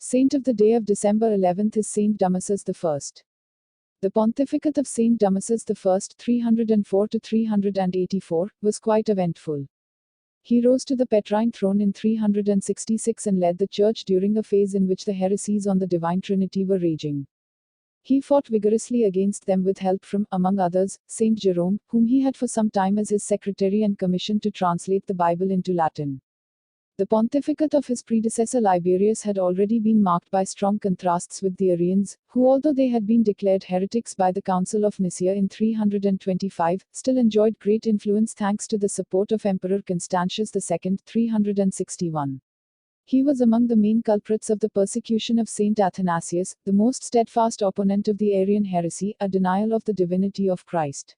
Saint of the day of December 11th is Saint Damasus I. The pontificate of Saint Damasus I, 304 to 384, was quite eventful. He rose to the Petrine throne in 366 and led the Church during a phase in which the heresies on the Divine Trinity were raging. He fought vigorously against them with help from, among others, Saint Jerome, whom he had for some time as his secretary and commissioned to translate the Bible into Latin. The pontificate of his predecessor Liberius had already been marked by strong contrasts with the Arians, who, although they had been declared heretics by the Council of Nicaea in 325, still enjoyed great influence thanks to the support of Emperor Constantius II, 361. He was among the main culprits of the persecution of Saint Athanasius, the most steadfast opponent of the Arian heresy, a denial of the divinity of Christ.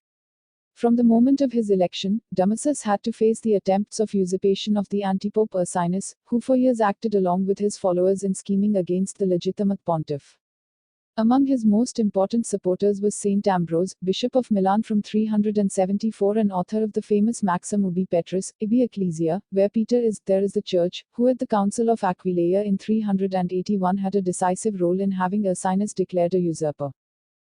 From the moment of his election, Damasus had to face the attempts of usurpation of the antipope Ursinus, who for years acted along with his followers in scheming against the legitimate pontiff. Among his most important supporters was Saint Ambrose, Bishop of Milan from 374 and author of the famous maxim Ubi Petrus, Ibi Ecclesia, where Peter is, there is the Church, who at the Council of Aquileia in 381 had a decisive role in having Ursinus declared a usurper.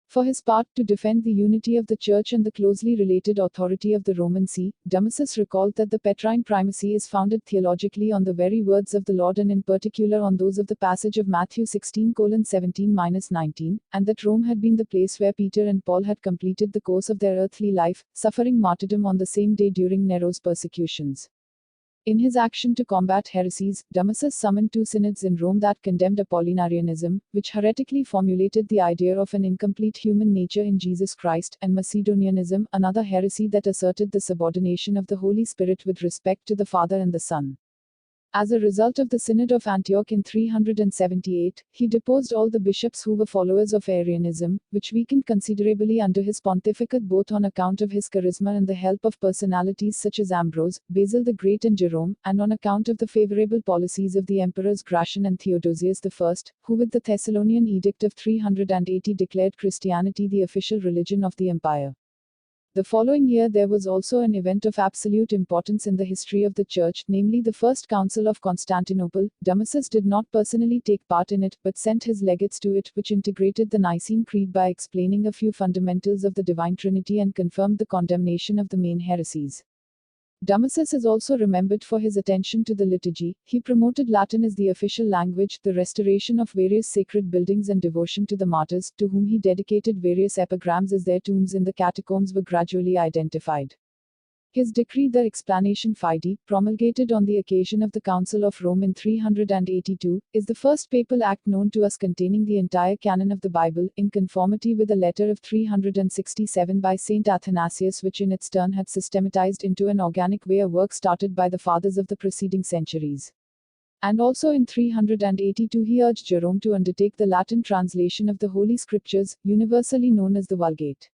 For his part, to defend the unity of the Church and the closely related authority of the Roman See, Damasus recalled that the Petrine primacy is founded theologically on the very words of the Lord and in particular on those of the passage of Matthew 16:17-19, and that Rome had been the place where Peter and Paul had completed the course of their earthly life, suffering martyrdom on the same day during Nero's persecutions. In his action to combat heresies, Damasus summoned two synods in Rome that condemned Apollinarianism, which heretically formulated the idea of an incomplete human nature in Jesus Christ, and Macedonianism, another heresy that asserted the subordination of the Holy Spirit with respect to the Father and the Son. As a result of the Synod of Antioch in 378, he deposed all the bishops who were followers of Arianism, which weakened considerably under his pontificate both on account of his charisma and the help of personalities such as Ambrose, Basil the Great and Jerome, and on account of the favorable policies of the emperors Gratian and Theodosius I, who with the Thessalonian Edict of 380 declared Christianity the official religion of the empire. The following year there was also an event of absolute importance in the history of the Church, namely the First Council of Constantinople. Damasus did not personally take part in it, but sent his legates to it, which integrated the Nicene Creed by explaining a few fundamentals of the Divine Trinity and confirmed the condemnation of the main heresies. Damasus is also remembered for his attention to the liturgy. He promoted Latin as the official language, the restoration of various sacred buildings and devotion to the martyrs, to whom he dedicated various epigrams as their tombs in the catacombs were gradually identified. His decree De Explanation Fide, promulgated on the occasion of the Council of Rome in 382, is the first papal act known to us containing the entire canon of the Bible, in conformity with a letter of 367 by Saint Athanasius, which in its turn had systematized into an organic way a work started by the fathers of the preceding centuries. And also in 382 he urged Jerome to undertake the Latin translation of the Holy Scriptures, universally known as the Vulgate.